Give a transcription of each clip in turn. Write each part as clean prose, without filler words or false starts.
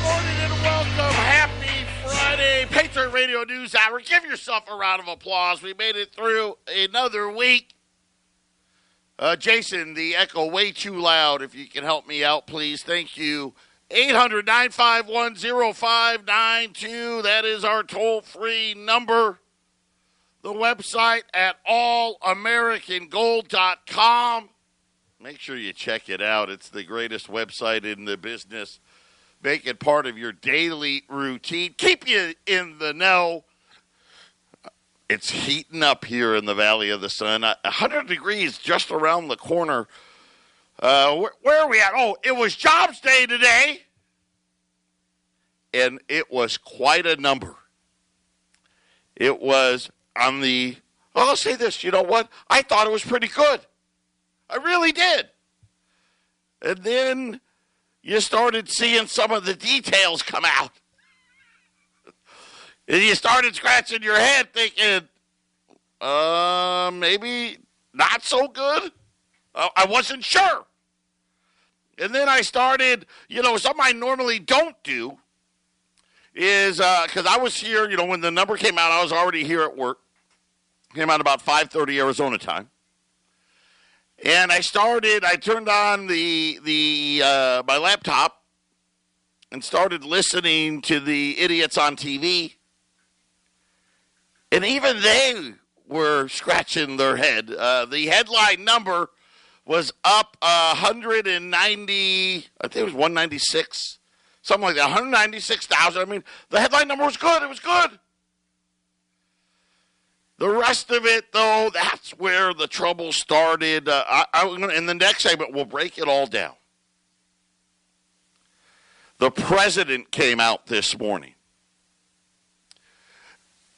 morning and welcome. Happy Friday. Patriot Radio News Hour. Give yourself a round of applause. We made it through another week. Jason, the echo way too loud. If you can help me out, please. Thank you. 800-951-0592. That is our toll-free number. The website at allamericangold.com. Make sure you check it out. It's the greatest website in the business. Make it part of your daily routine. Keep you in the know. It's heating up here in the Valley of the Sun. 100 degrees just around the corner. Where are we at? Oh, it was Jobs Day today. And it was quite a number. It was on the, well, I'll say this, you know what? I thought it was pretty good. I really did. And then you started seeing some of the details come out. And you started scratching your head thinking, maybe not so good. I wasn't sure. And then I started, something I normally don't do is, because I was here, when the number came out, I was already here at work. Came out about 5:30 Arizona time. And I turned on my laptop and started listening to the idiots on TV. And even they were scratching their head. The headline number was up 190, I think it was 196, something like that, 196,000. I mean, the headline number was good. It was good. The rest of it, though, that's where the trouble started. In the next segment, we'll break it all down. The president came out this morning.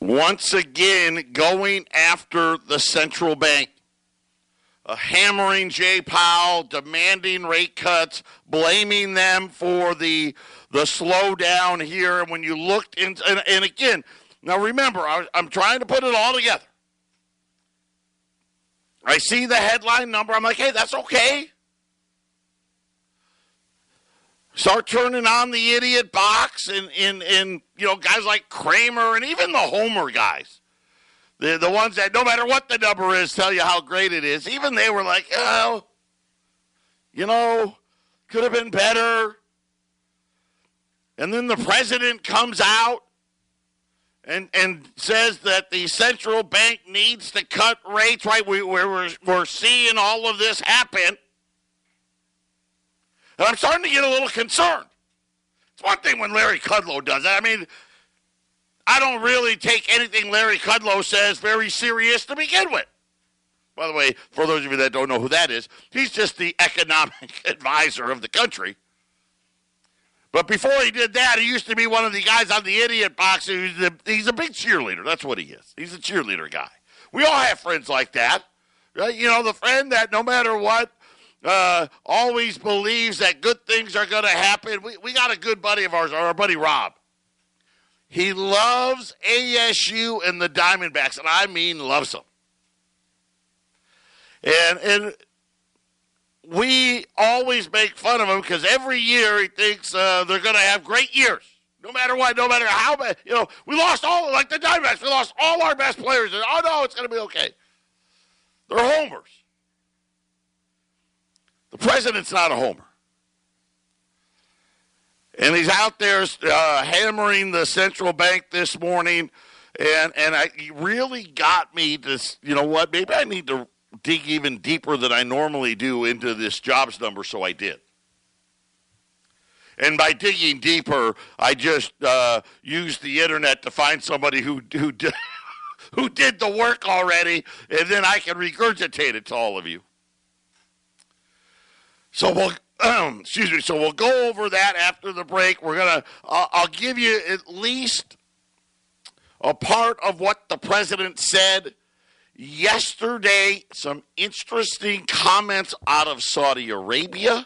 Once again, going after the central bank. Hammering Jay Powell, demanding rate cuts, blaming them for the slowdown here. And when you looked into, and again, now remember, I'm trying to put it all together. I see the headline number. I'm like, hey, that's okay. Start turning on the idiot box and guys like Kramer and even the Homer guys. The ones that no matter what the number is tell you how great it is. Even they were like, could have been better. And then the president comes out and says that the central bank needs to cut rates, right? We're seeing all of this happen. And I'm starting to get a little concerned. It's one thing when Larry Kudlow does it. I mean, I don't really take anything Larry Kudlow says very serious to begin with. By the way, for those of you that don't know who that is, he's just the economic advisor of the country. But before he did that, he used to be one of the guys on the idiot box. He's a big cheerleader. That's what he is. He's a cheerleader guy. We all have friends like that. Right? The friend that no matter what, always believes that good things are going to happen. We got a good buddy of ours, our buddy Rob. He loves ASU and the Diamondbacks, and I mean loves them. And we always make fun of him because every year he thinks they're going to have great years. No matter what, no matter how bad. We lost like the Diamondbacks, we lost all our best players. And, oh, no, it's going to be okay. They're homers. The president's not a homer. And he's out there hammering the central bank this morning. And he really got me to, maybe I need to dig even deeper than I normally do into this jobs number, so I did. And by digging deeper, I just used the internet to find somebody who did the work already, and then I can regurgitate it to all of you. So we'll go over that after the break. I'll give you at least a part of what the president said yesterday. Some interesting comments out of Saudi Arabia.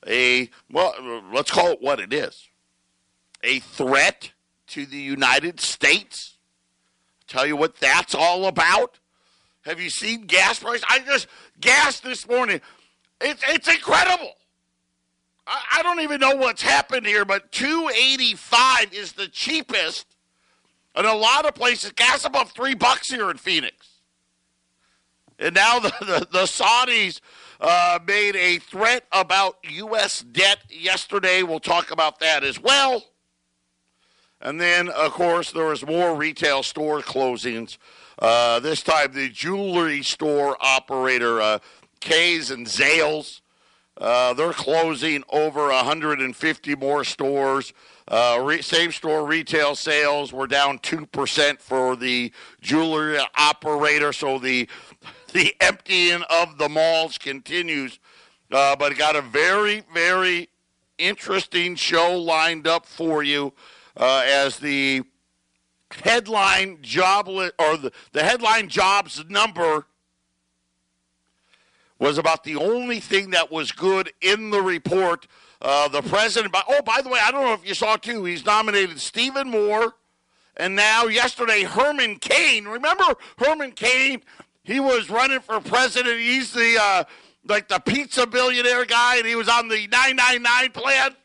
Let's call it what it is. A threat to the United States. I'll tell you what that's all about. Have you seen gas prices? Gas this morning. It's incredible. I I don't even know what's happened here, but $2.85 is the cheapest. In a lot of places, gas above $3 here in Phoenix. And now the Saudis made a threat about U.S. debt yesterday. We'll talk about that as well. And then, of course, there was more retail store closings. This time, the jewelry store operator, Kay's and Zales, they're closing over 150 more stores. Same-store retail sales were down 2% for the jewelry operator, so the emptying of the malls continues. But got a very, very interesting show lined up for you as the headline the headline jobs number was about the only thing that was good in the report. The president, by the way, I don't know if you saw too, he's nominated Stephen Moore and now yesterday Herman Cain. Remember Herman Cain? He was running for president. He's the the pizza billionaire guy, and he was on the 999 plan.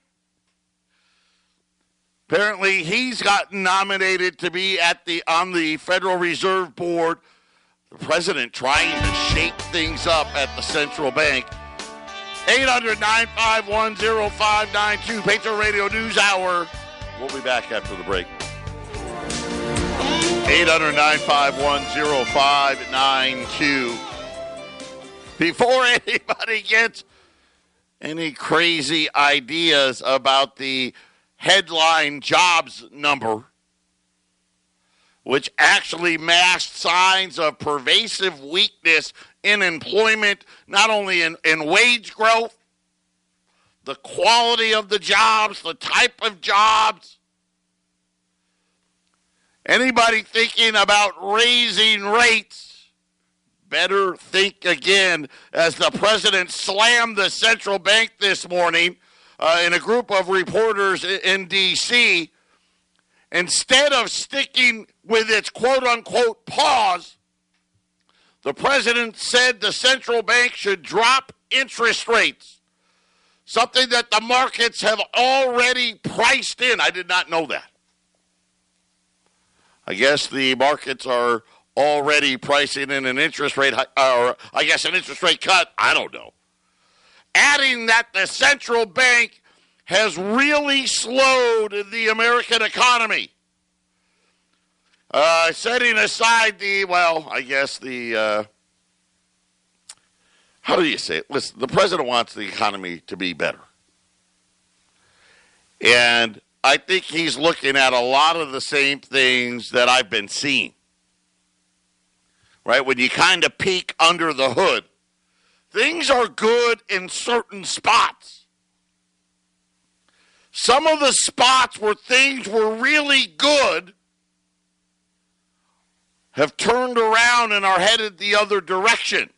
Apparently, he's gotten nominated to be on the Federal Reserve Board. The president trying to shake things up at the central bank. 800-951-0592, Patriot Radio News Hour. We'll be back after the break. 800-951-0592. Before anybody gets any crazy ideas about the headline jobs number, which actually masked signs of pervasive weakness in employment, not only in wage growth, the quality of the jobs, the type of jobs. Anybody thinking about raising rates better think again, as the president slammed the central bank this morning in a group of reporters in D.C. Instead of sticking with its quote-unquote pause, the president said the central bank should drop interest rates, something that the markets have already priced in. I did not know that. I guess the markets are already pricing in an interest rate, or I guess an interest rate cut. I don't know. Adding that the central bank has really slowed the American economy. Setting aside how do you say it? Listen, the president wants the economy to be better. And I think he's looking at a lot of the same things that I've been seeing. Right? When you kind of peek under the hood, things are good in certain spots. Some of the spots where things were really good have turned around and are headed the other direction.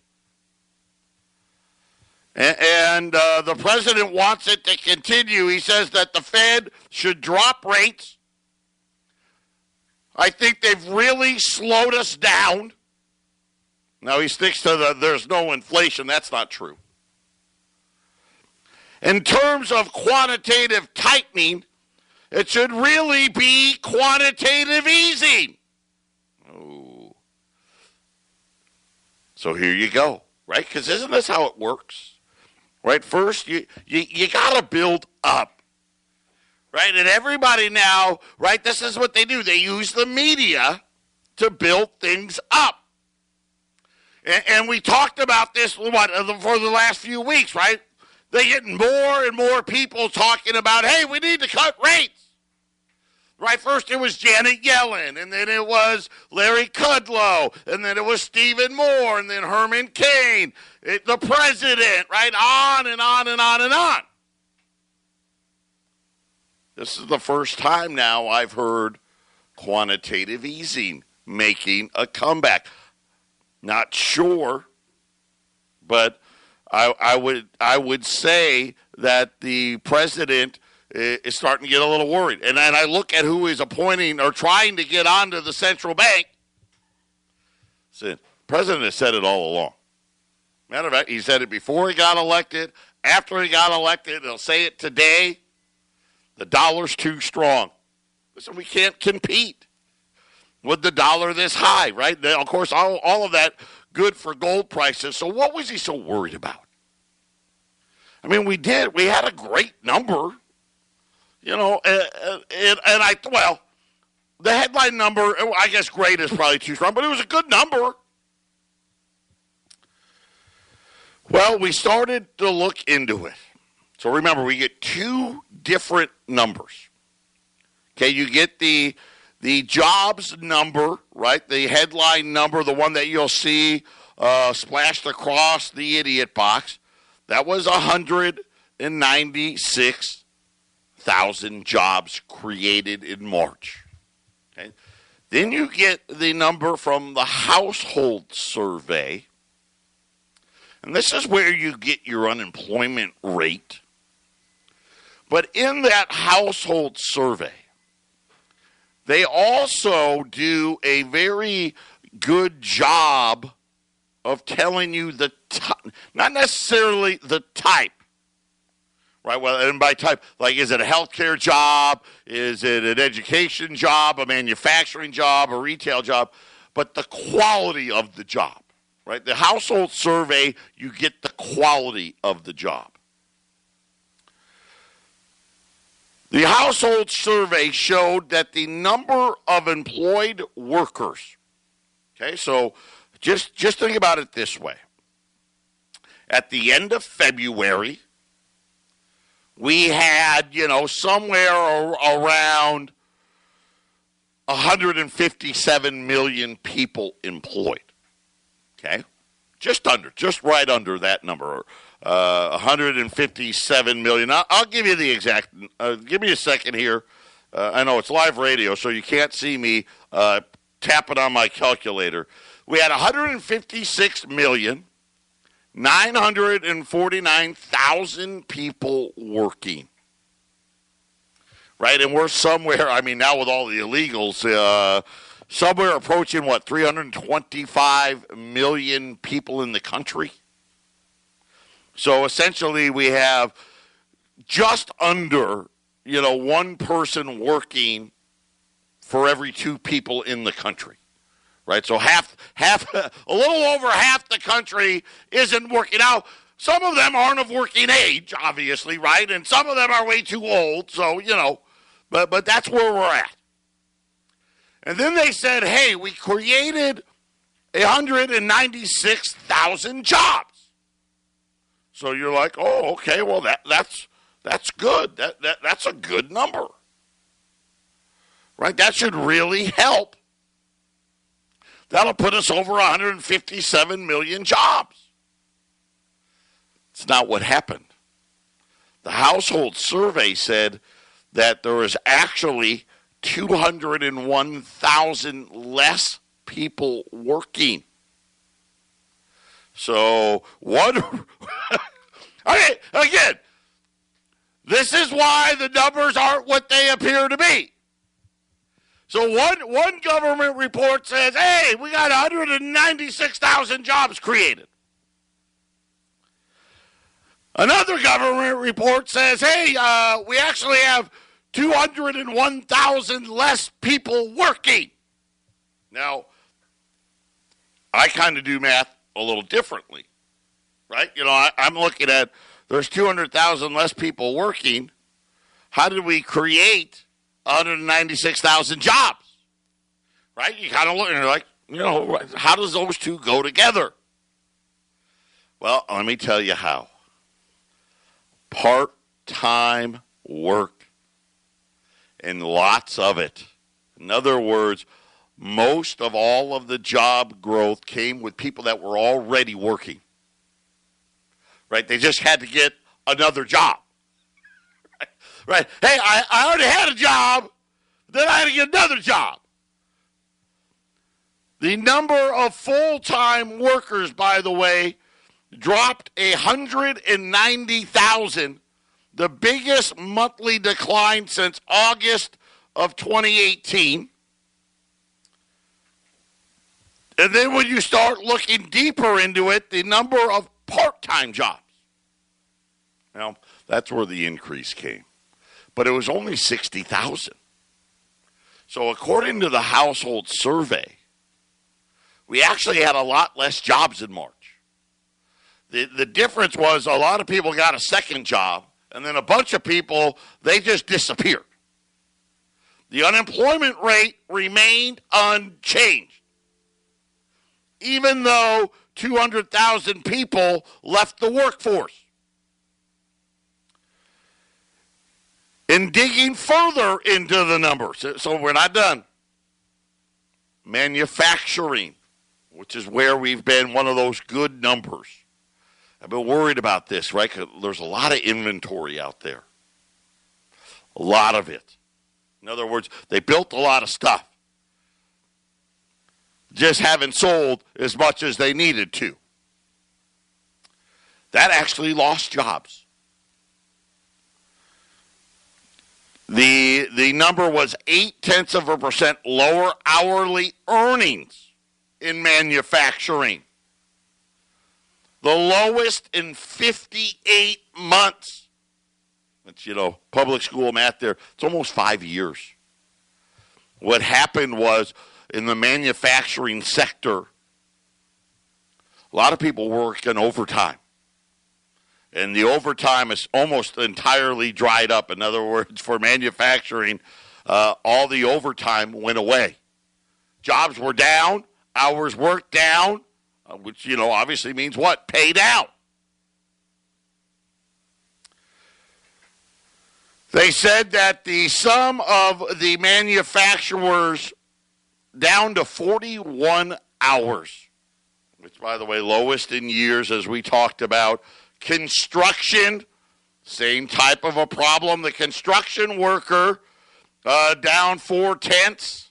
And the president wants it to continue. He says that the Fed should drop rates. I think they've really slowed us down. Now, he sticks to there's no inflation. That's not true. In terms of quantitative tightening, it should really be quantitative easing. Oh. So here you go, right? Because isn't this how it works? Right? First, you got to build up. Right? And everybody now, right, this is what they do. They use the media to build things up. And we talked about this for the last few weeks, right? They're getting more and more people talking about, hey, we need to cut rates. Right? First it was Janet Yellen, and then it was Larry Kudlow, and then it was Stephen Moore, and then Herman Cain, the president, right? On and on and on and on. This is the first time now I've heard quantitative easing making a comeback. Not sure, but I would say that the president is starting to get a little worried. And then I look at who is appointing or trying to get onto the central bank. The president has said it all along. Matter of fact, he said it before he got elected, after he got elected, he'll say it today, the dollar's too strong. Listen, we can't compete with the dollar this high, right? Of course, all of that good for gold prices. So what was he so worried about? I mean, we had a great number, the headline number, I guess great is probably too strong, but it was a good number. Well, we started to look into it. So remember, we get two different numbers. Okay, you get the jobs number, right? The headline number, the one that you'll see splashed across the idiot box. That was 196,000 jobs created in March. Okay? Then you get the number from the household survey. And this is where you get your unemployment rate. But in that household survey, they also do a very good job of telling you the not necessarily the type, right? Well, and by type, like, is it a healthcare job? Is it an education job, a manufacturing job, a retail job? But the quality of the job, right? The household survey, you get the quality of the job. The household survey showed that the number of employed workers, okay, so just think about it this way. At the end of February, we had, somewhere around 157 million people employed, okay? Just right under that number, 157 million. I'll give you the exact, give me a second here. I know it's live radio, so you can't see me tapping on my calculator. We had 156,949,000 people working. Right, and we're somewhere, now with all the illegals, somewhere approaching, 325 million people in the country? So essentially we have just under, one person working for every two people in the country. Right, so half, a little over half the country isn't working. Now, some of them aren't of working age, obviously, right? And some of them are way too old, so, but that's where we're at. And then they said, hey, we created 196,000 jobs. So you're like, oh, okay, well, that's good. That's a good number. Right, that should really help. That'll put us over 157 million jobs. It's not what happened. The household survey said that there was actually 201,000 less people working. So, okay, again, this is why the numbers aren't what they appear to be. So one government report says, hey, we got 196,000 jobs created. Another government report says, hey, we actually have 201,000 less people working. Now, I kind of do math a little differently, right? I'm looking at there's 200,000 less people working. How did we create 196,000 jobs, right? You kind of look and you're like, how does those two go together? Well, let me tell you how. Part-time work, and lots of it. In other words, most of all of the job growth came with people that were already working, right? They just had to get another job. Right. Hey, I already had a job, then I had to get another job. The number of full-time workers, by the way, dropped 190,000, the biggest monthly decline since August of 2018. And then when you start looking deeper into it, the number of part-time jobs Well, that's where the increase came. But it was only 60,000. So according to the household survey, we actually had a lot less jobs in March. The difference was a lot of people got a second job, and then a bunch of people, they just disappeared. The unemployment rate remained unchanged, even though 200,000 people left the workforce. In digging further into the numbers, so we're not done. Manufacturing, which is where we've been one of those good numbers. I've been worried about this, right? 'Cause there's a lot of inventory out there. A lot of it. In other words, they built a lot of stuff. Just haven't sold as much as they needed to. That actually lost jobs. The number was 0.8% lower hourly earnings in manufacturing. The lowest in 58 months. That's, public school math there. It's almost 5 years. What happened was in the manufacturing sector, a lot of people working overtime. And the overtime is almost entirely dried up. In other words, for manufacturing, all the overtime went away. Jobs were down, hours worked down, which, obviously means what? Pay down. They said that the sum of the manufacturers down to 41 hours, which, by the way, lowest in years, as we talked about. Construction, same type of a problem. The construction worker down 0.4.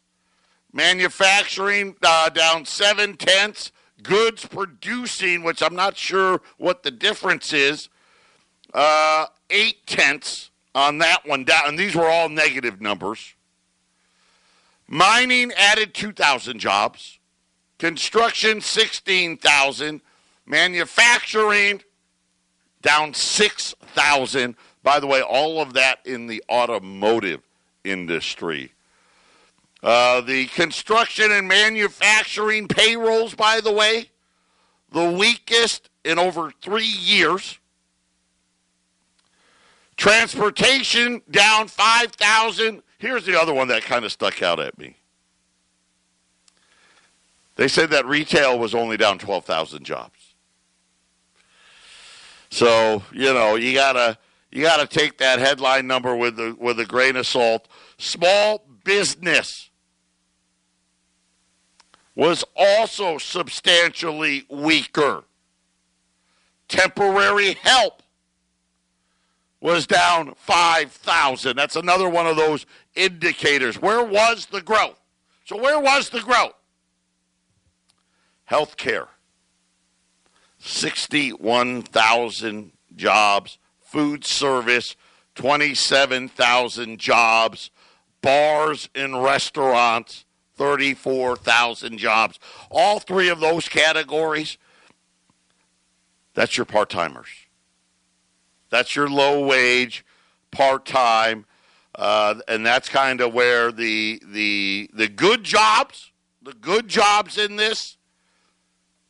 Manufacturing down 0.7. Goods producing, which I'm not sure what the difference is, 0.8 on that one down. And these were all negative numbers. Mining added 2,000 jobs. Construction, 16,000. Manufacturing, down 6,000. By the way, all of that in the automotive industry. The construction and manufacturing payrolls, by the way, the weakest in over 3 years. Transportation down 5,000. Here's the other one that kind of stuck out at me. They said that retail was only down 12,000 jobs. So, you gotta take that headline number with a grain of salt. Small business was also substantially weaker. Temporary help was down 5,000. That's another one of those indicators. Where was the growth? So where was the growth? Healthcare. 61,000 jobs. Food service, 27,000 jobs. Bars and restaurants, 34,000 jobs. All three of those categories, that's your part-timers. That's your low-wage, part-time, and that's kind of where the good jobs in this,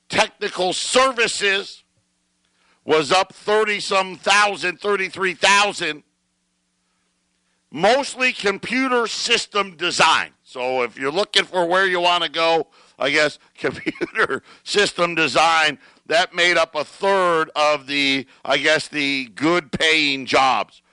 technical services was up 30-some thousand, 33,000. Mostly computer system design. So if you're looking for where you want to go, I guess computer system design, that made up 1/3 of the good paying jobs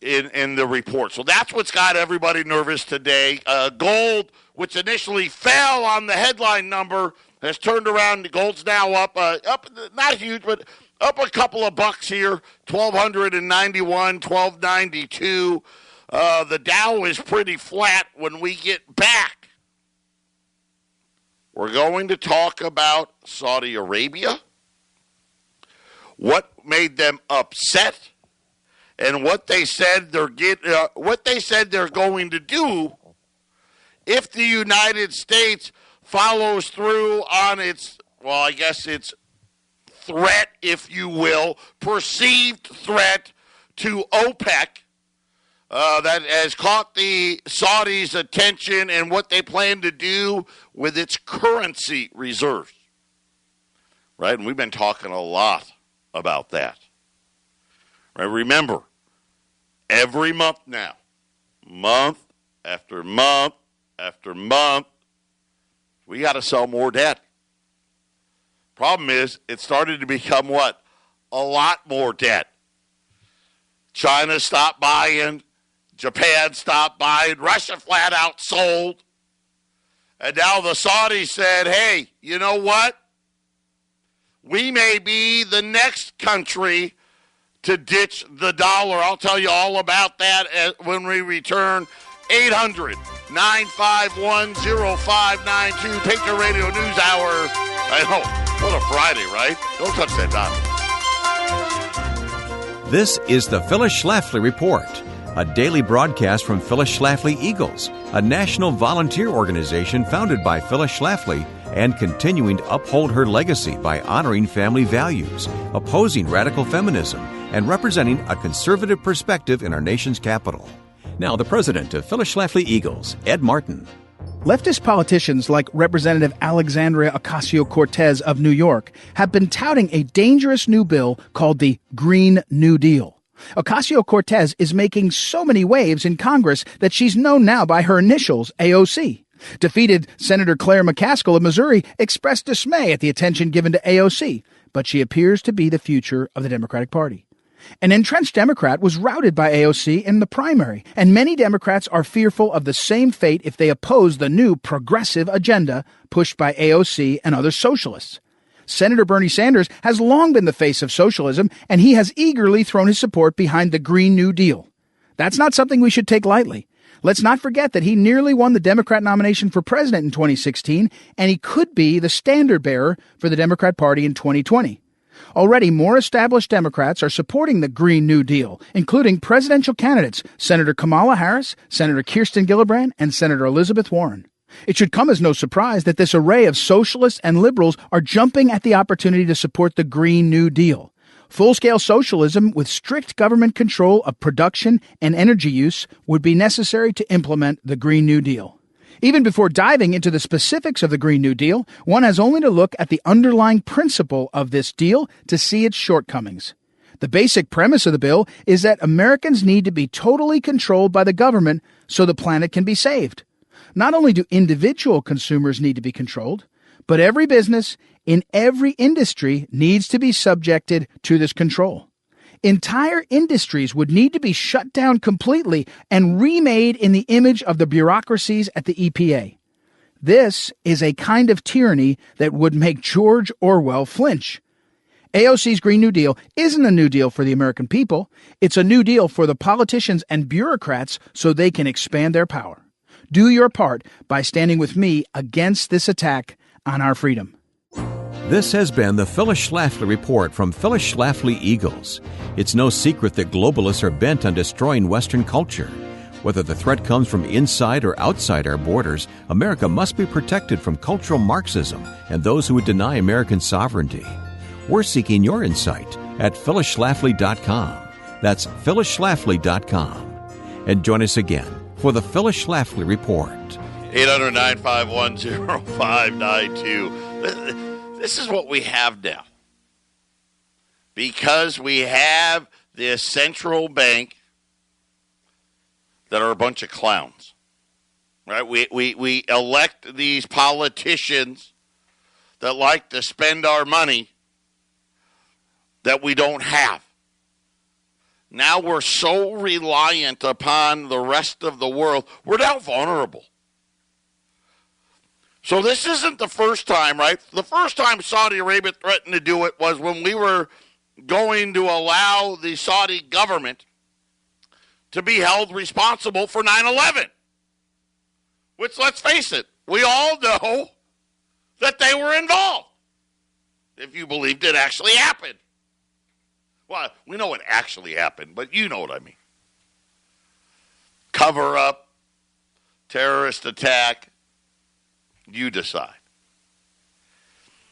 in the report. So that's what's got everybody nervous today. Gold, which initially fell on the headline number, has turned around. Gold's now up not huge, but up a couple of bucks here, 1,291, 1,292. The Dow is pretty flat. When we get back, we're going to talk about Saudi Arabia, what made them upset, and what they said they're going to do if the United States follows through on its threat, if you will, perceived threat to OPEC that has caught the Saudis' attention and what they plan to do with its currency reserves. Right? And we've been talking a lot about that. Right? Remember, every month now, month after month after month, we got to sell more debt. Problem is, it started to become what? A lot more debt. China stopped buying. Japan stopped buying. Russia flat out sold. And now the Saudis said, hey, you know what? We may be the next country to ditch the dollar. I'll tell you all about that when we return. 800-951-0592. Patriot Radio News Hour. I know. What a Friday, right? Don't touch that dial. This is the Phyllis Schlafly Report, a daily broadcast from Phyllis Schlafly Eagles, a national volunteer organization founded by Phyllis Schlafly and continuing to uphold her legacy by honoring family values, opposing radical feminism, and representing a conservative perspective in our nation's capital. Now, the president of Phyllis Schlafly Eagles, Ed Martin. Leftist politicians like Representative Alexandria Ocasio-Cortez of New York have been touting a dangerous new bill called the Green New Deal. Ocasio-Cortez is making so many waves in Congress that she's known now by her initials, AOC. Defeated Senator Claire McCaskill of Missouri expressed dismay at the attention given to AOC, but she appears to be the future of the Democratic Party. An entrenched Democrat was routed by AOC in the primary, and many Democrats are fearful of the same fate if they oppose the new progressive agenda pushed by AOC and other socialists. Senator Bernie Sanders has long been the face of socialism, and he has eagerly thrown his support behind the Green New Deal. That's not something we should take lightly. Let's not forget that he nearly won the Democrat nomination for president in 2016, and he could be the standard bearer for the Democrat Party in 2020. Already, more established Democrats are supporting the Green New Deal, including presidential candidates Senator Kamala Harris, Senator Kirsten Gillibrand, and Senator Elizabeth Warren. It should come as no surprise that this array of socialists and liberals are jumping at the opportunity to support the Green New Deal. Full-scale socialism with strict government control of production and energy use would be necessary to implement the Green New Deal. Even before diving into the specifics of the Green New Deal, one has only to look at the underlying principle of this deal to see its shortcomings. The basic premise of the bill is that Americans need to be totally controlled by the government so the planet can be saved. Not only do individual consumers need to be controlled, but every business in every industry needs to be subjected to this control. Entire industries would need to be shut down completely and remade in the image of the bureaucracies at the EPA. This is a kind of tyranny that would make George Orwell flinch. AOC's Green New Deal isn't a new deal for the American people. It's a new deal for the politicians and bureaucrats so they can expand their power. Do your part by standing with me against this attack on our freedom. This has been the Phyllis Schlafly Report from Phyllis Schlafly Eagles. It's no secret that globalists are bent on destroying Western culture. Whether the threat comes from inside or outside our borders, America must be protected from cultural Marxism and those who would deny American sovereignty. We're seeking your insight at phyllisschlafly.com. That's phyllisschlafly.com. And join us again for the Phyllis Schlafly Report. 800-951-0592. This is what we have now. Because we have this central bank that are a bunch of clowns. Right? We elect these politicians that like to spend our money that we don't have. Now we're so reliant upon the rest of the world, we're now vulnerable. So this isn't the first time, right? The first time Saudi Arabia threatened to do it was when we were going to allow the Saudi government to be held responsible for 9/11. Which, let's face it, we all know that they were involved, if you believed it actually happened. Well, we know it actually happened, but you know what I mean. Cover up, terrorist attack, you decide.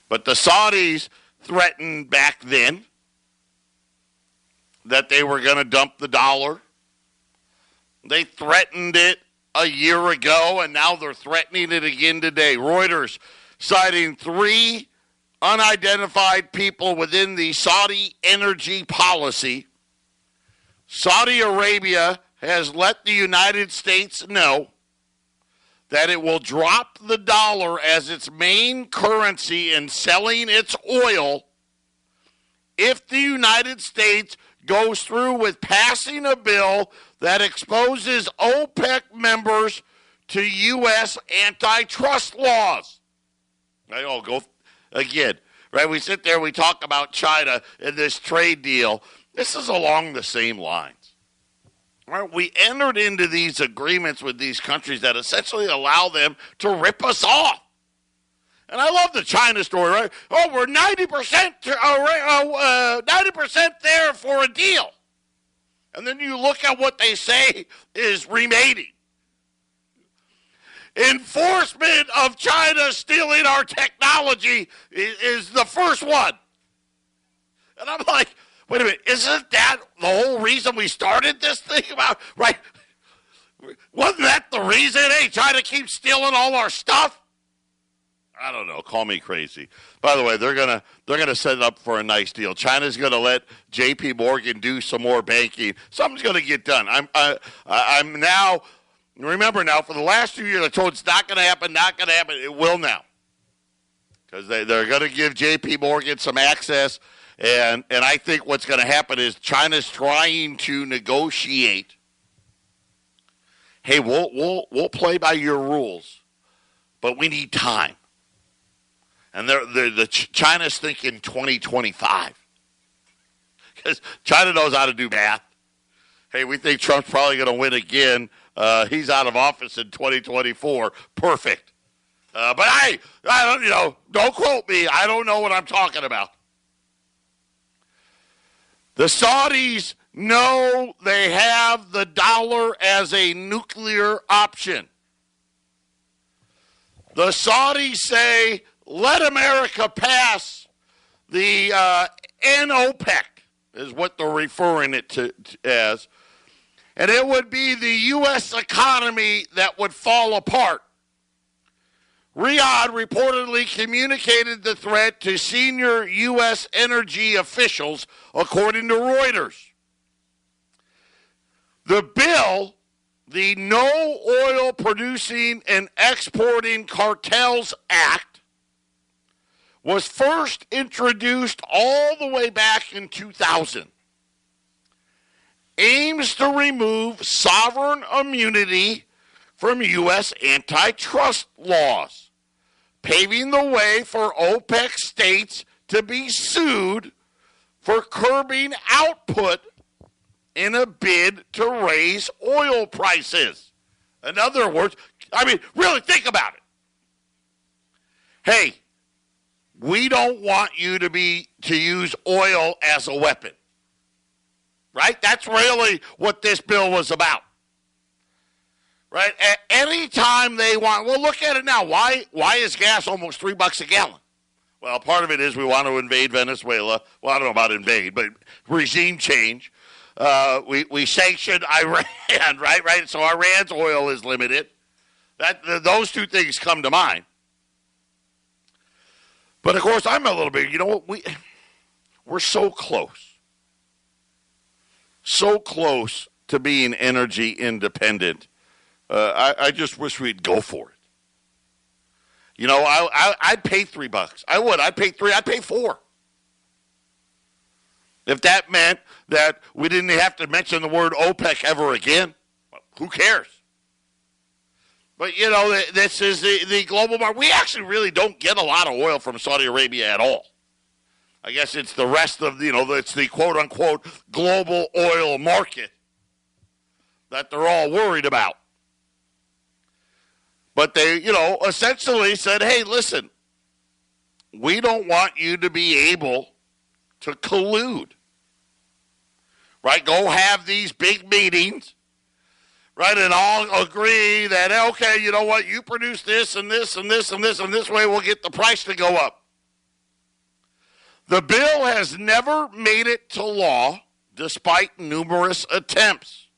But the Saudis threatened back then that they were going to dump the dollar. They threatened it a year ago, and now they're threatening it again today. Reuters citing 3 unidentified people within the Saudi energy policy. Saudi Arabia has let the United States know that it will drop the dollar as its main currency in selling its oil if the United States goes through with passing a bill that exposes OPEC members to U.S. antitrust laws. Right, I'll go again. Right, we sit there, we talk about China and this trade deal. This is along the same lines. Right, we entered into these agreements with these countries that essentially allow them to rip us off. And I love the China story, right? Oh, we're 90% there for a deal. And then you look at what they say is remaining. Enforcement of China stealing our technology is the first one. And I'm like, wait a minute, isn't that the whole reason we started this thing about, right? Wasn't that the reason? Hey, China keeps stealing all our stuff? I don't know. Call me crazy. By the way, they're gonna set it up for a nice deal. China's gonna let J.P. Morgan do some more banking. Something's gonna get done. I'm now. Remember now, for the last 2 years, I told it's not gonna happen. Not gonna happen. It will now, because they're gonna give J.P. Morgan some access, and I think what's gonna happen is China's trying to negotiate. Hey, we'll play by your rules, but we need time. And China's thinking 2025. Because China knows how to do math. Hey, we think Trump's probably going to win again. He's out of office in 2024. Perfect. But I don't, don't quote me. I don't know what I'm talking about. The Saudis know they have the dollar as a nuclear option. The Saudis say, let America pass the NOPEC, is what they're referring it to as. And it would be the U.S. economy that would fall apart. Riyadh reportedly communicated the threat to senior U.S. energy officials, according to Reuters. The bill, the No Oil Producing and Exporting Cartels Act, was first introduced all the way back in 2000. Aims to remove sovereign immunity from U.S. antitrust laws, paving the way for OPEC states to be sued for curbing output in a bid to raise oil prices. In other words, I mean, really think about it. Hey, we don't want you to use oil as a weapon. Right? That's really what this bill was about. Right? At any time they want, well, look at it now. Why is gas almost $3 a gallon? Well, part of it is we want to invade Venezuela. Well, I don't know about invade, but regime change. We sanctioned Iran, right? So Iran's oil is limited. Those two things come to mind. But, of course, I'm a little bit, you know what, we're so close. So close to being energy independent. I just wish we'd go for it. You know, I'd pay $3. I would. I'd pay $3. I'd pay $4. If that meant that we didn't have to mention the word OPEC ever again, well, who cares? But, you know, this is the global market. We actually really don't get a lot of oil from Saudi Arabia at all. I guess it's the rest of, it's the quote-unquote global oil market that they're all worried about. But they, essentially said, hey, listen, we don't want you to be able to collude. Right? Go have these big meetings. Right, and all agree that, okay, you know what, you produce this and this and this and this, and this way we'll get the price to go up. The bill has never made it to law, despite numerous attempts.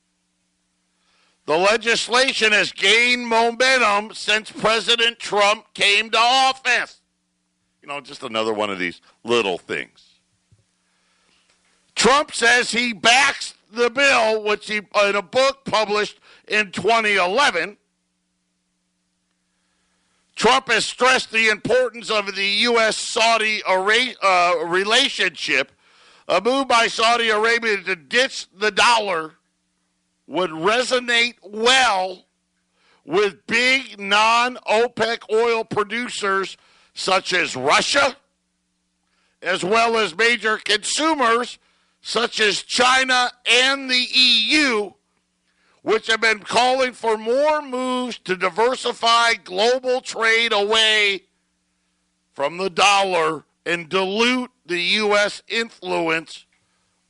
The legislation has gained momentum since President Trump came to office. Just another one of these little things. Trump says he backs the bill, which he, in a book published in 2011, Trump has stressed the importance of the U.S.-Saudi relationship. A move by Saudi Arabia to ditch the dollar would resonate well with big non-OPEC oil producers such as Russia, as well as major consumers such as China and the EU, which have been calling for more moves to diversify global trade away from the dollar and dilute the U.S. influence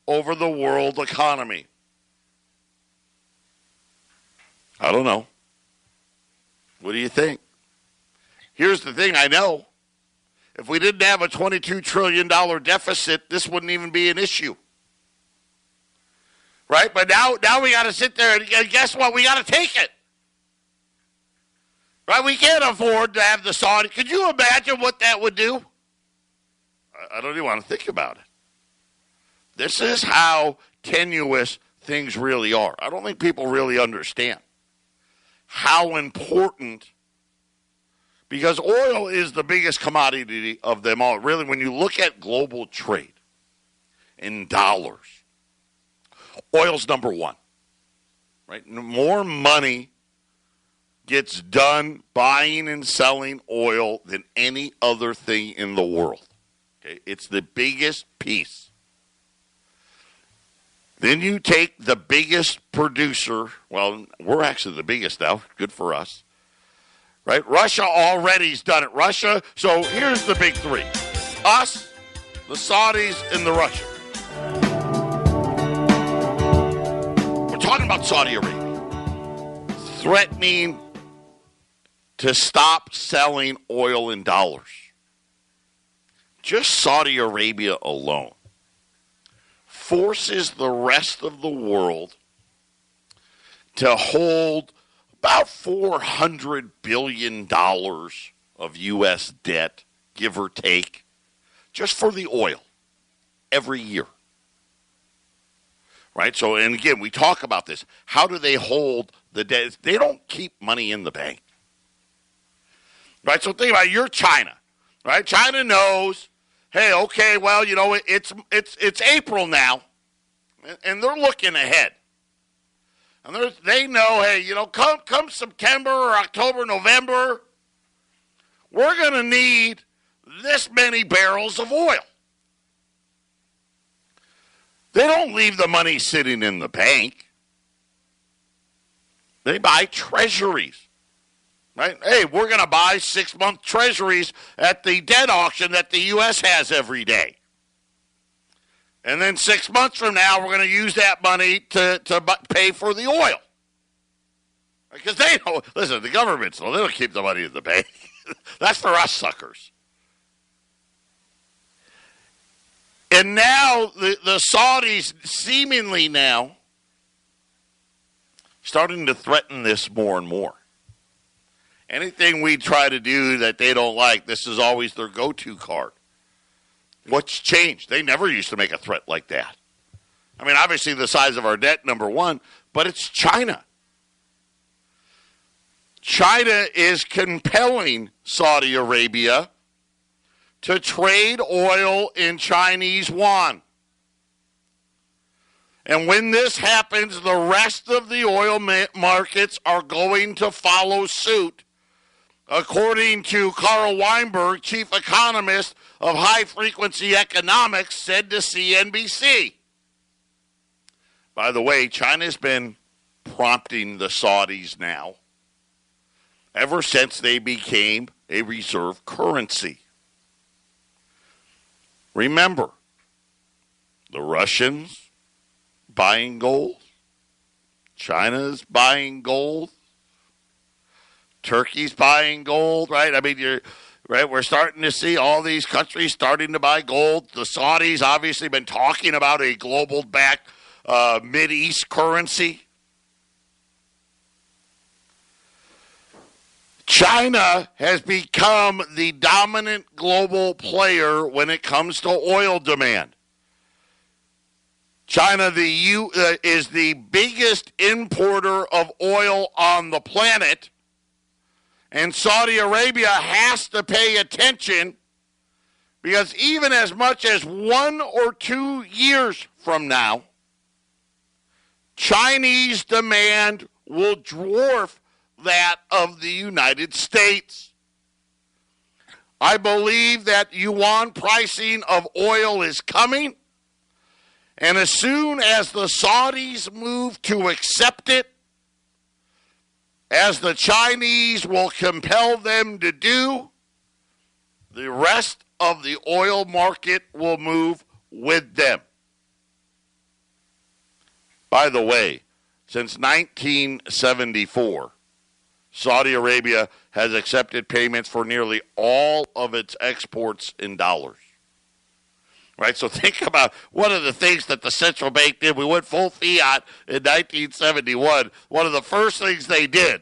over the world economy. I don't know. What do you think? Here's the thing I know. If we didn't have a $22 trillion deficit, this wouldn't even be an issue. Right? But now we got to sit there and guess what? We got to take it. Right? We can't afford to have the Saudi. Could you imagine what that would do? I don't even want to think about it. This is how tenuous things really are. I don't think people really understand how important, because oil is the biggest commodity of them all. Really, when you look at global trade in dollars, oil's number one, right? More money gets done buying and selling oil than any other thing in the world. Okay? It's the biggest piece. Then you take the biggest producer. Well, we're actually the biggest now. Good for us. Right? Russia already's done it. Russia. So here's the big three. Us, the Saudis, and the Russians. Talking about Saudi Arabia threatening to stop selling oil in dollars. Just Saudi Arabia alone forces the rest of the world to hold about $400 billion of U.S. debt, give or take, just for the oil every year. Right? So, and again, we talk about this. How do they hold the debt? They don't keep money in the bank. Right? So think about it. You're China. Right? China knows, hey, okay, well, it's April now, and they're looking ahead. And they know, hey, come September or October, November, we're going to need this many barrels of oil. They don't leave the money sitting in the bank. They buy treasuries. Right? Hey, we're going to buy 6-month treasuries at the debt auction that the U.S. has every day. And then 6 months from now, we're going to use that money to pay for the oil. Because they know, listen, the governments, they don't keep the money in the bank. That's for us suckers. And now the Saudis seemingly now starting to threaten this more and more. Anything we try to do that they don't like, this is always their go-to card. What's changed? They never used to make a threat like that. I mean, obviously the size of our debt, number one, but it's China. China is compelling Saudi Arabia to trade oil in Chinese yuan. And when this happens, the rest of the oil markets are going to follow suit, according to Carl Weinberg, chief economist of high-frequency economics, said to CNBC. By the way, China's been prompting the Saudis now ever since they became a reserve currency. Remember, the Russians buying gold, China's buying gold, Turkey's buying gold, right? I mean, right? We're starting to see all these countries starting to buy gold. The Saudis obviously been talking about a global back Mideast currency. China has become the dominant global player when it comes to oil demand. China is the biggest importer of oil on the planet, and Saudi Arabia has to pay attention because even as much as 1 or 2 years from now, Chinese demand will dwarf that of the United States. I believe that yuan pricing of oil is coming, and as soon as the Saudis move to accept it, as the Chinese will compel them to do, the rest of the oil market will move with them. By the way, since 1974, Saudi Arabia has accepted payments for nearly all of its exports in dollars. Right? So think about one of the things that the central bank did. We went full fiat in 1971. One of the first things they did,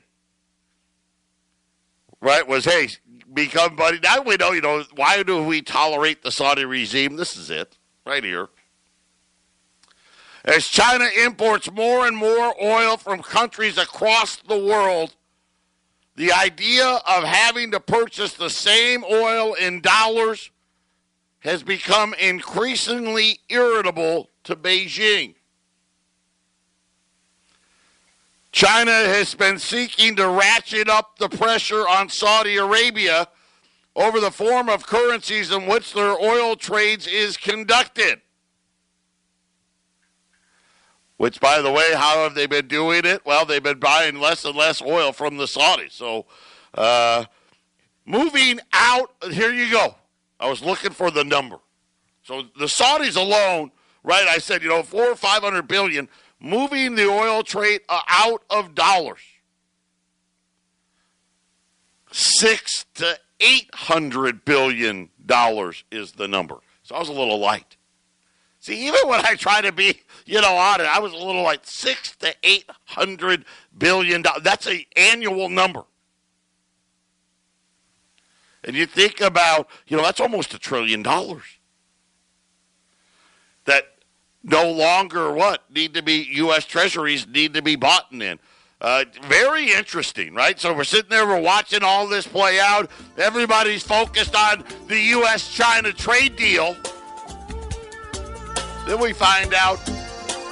right, was, hey, become buddy. Now we know, why do we tolerate the Saudi regime? This is it, right here. As China imports more and more oil from countries across the world, the idea of having to purchase the same oil in dollars has become increasingly irritable to Beijing. China has been seeking to ratchet up the pressure on Saudi Arabia over the form of currencies in which their oil trades is conducted. Which, by the way, how have they been doing it? Well, they've been buying less and less oil from the Saudis. So, moving out, here you go. I was looking for the number. So the Saudis alone, right, I said, 400 or 500 billion, moving the oil trade out of dollars. $600 to $800 billion is the number. So I was a little light. See, even when I try to be, on it, I was a little like $600 to $800 billion. That's an annual number. And you think about, that's almost $1 trillion. That no longer need to be U.S. Treasuries need to be bought in. Very interesting, right? So we're sitting there, we're watching all this play out. Everybody's focused on the U.S.-China trade deal. Then we find out,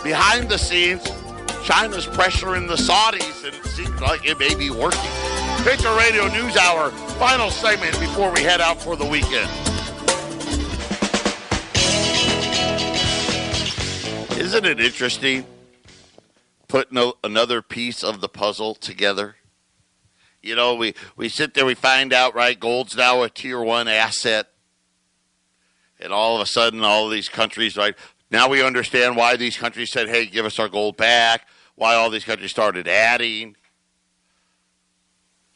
behind the scenes, China's pressuring the Saudis, and it seems like it may be working. Patriot Radio News Hour, final segment before we head out for the weekend. Isn't it interesting putting another piece of the puzzle together? We sit there, we find out, right, gold's now a tier 1 asset. And all of a sudden, all of these countries, right, now we understand why these countries said, hey, give us our gold back, why all these countries started adding.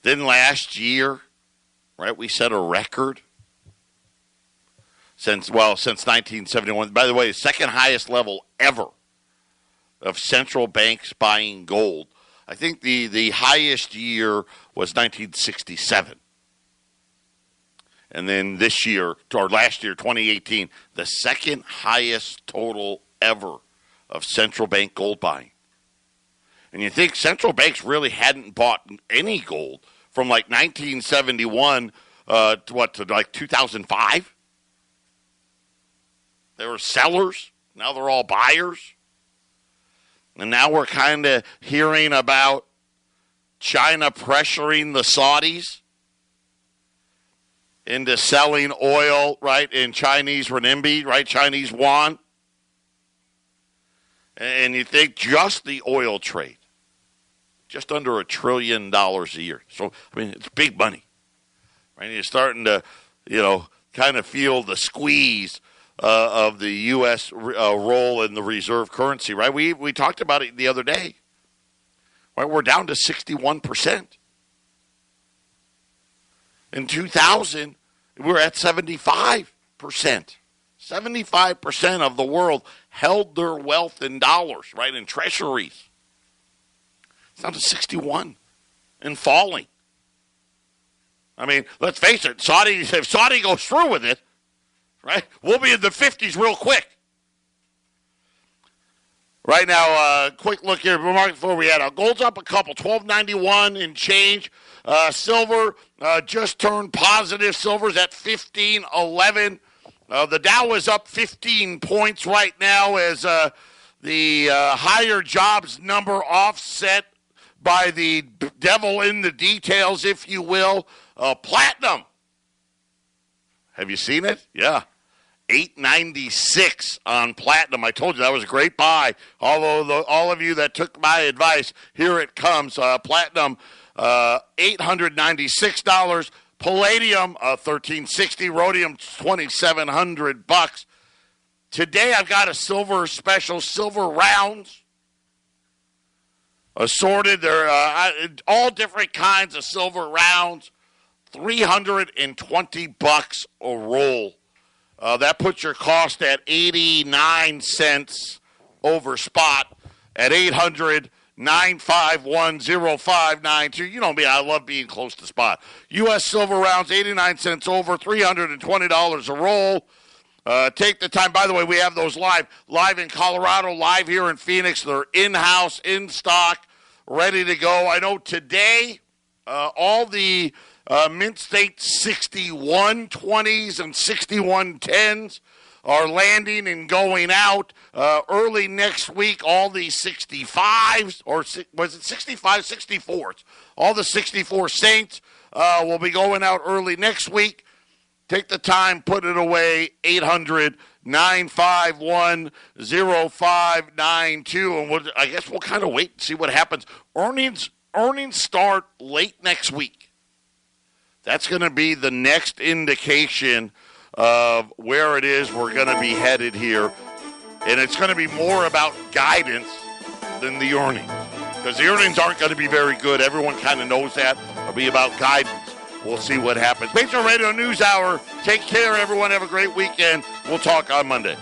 Then last year, right, we set a record since 1971. By the way, the second highest level ever of central banks buying gold. I think the highest year was 1967. And then this year, or last year, 2018, the second highest total ever of central bank gold buying. And you think central banks really hadn't bought any gold from like 1971 to like 2005? They were sellers. Now they're all buyers. And now we're kind of hearing about China pressuring the Saudis into selling oil, right, in Chinese renminbi, right, Chinese yuan. And you think just the oil trade, just under $1 trillion a year. So, it's big money. Right? You're starting to, kind of feel the squeeze of the U.S. Role in the reserve currency, right? We talked about it the other day. Right? We're down to 61%. In 2000, We're at 75%. 75% of the world held their wealth in dollars, right, in treasuries. It's down to 61 and falling. I mean, let's face it, if Saudi goes through with it, right, we'll be in the 50s real quick. Right now, quick look here before we had gold's up a couple, $12.91 and change. Silver just turned positive. Silver's at 15.11. The Dow is up 15 points right now as the higher jobs number offset by the devil in the details, if you will. Platinum. Have you seen it? Yeah. $8.96 on platinum. I told you that was a great buy. Although all of you that took my advice, here it comes. Platinum, $896. Palladium, $1360. Rhodium, $2,700. Today I've got a silver special, silver rounds. Assorted. They're all different kinds of silver rounds. $320 a roll. That puts your cost at 89 cents over spot at 800-951-0592. You know me, I love being close to spot. U.S. silver rounds, 89 cents over, $320 a roll. Take the time. By the way, we have those live in Colorado, live here in Phoenix. They're in-house, in stock, ready to go. I know today all the Mint State 6120s and 6110s are landing and going out. Early next week, all the 65s, or was it 65, 64s? All the 64 Saints will be going out early next week. Take the time, put it away, 800-951-0592, and I guess we'll kind of wait and see what happens. Earnings start late next week. That's going to be the next indication of where it is we're going to be headed here. And it's going to be more about guidance than the earnings. Because the earnings aren't going to be very good. Everyone kind of knows that. It'll be about guidance. We'll see what happens. Patriot Radio News Hour. Take care, everyone. Have a great weekend. We'll talk on Monday.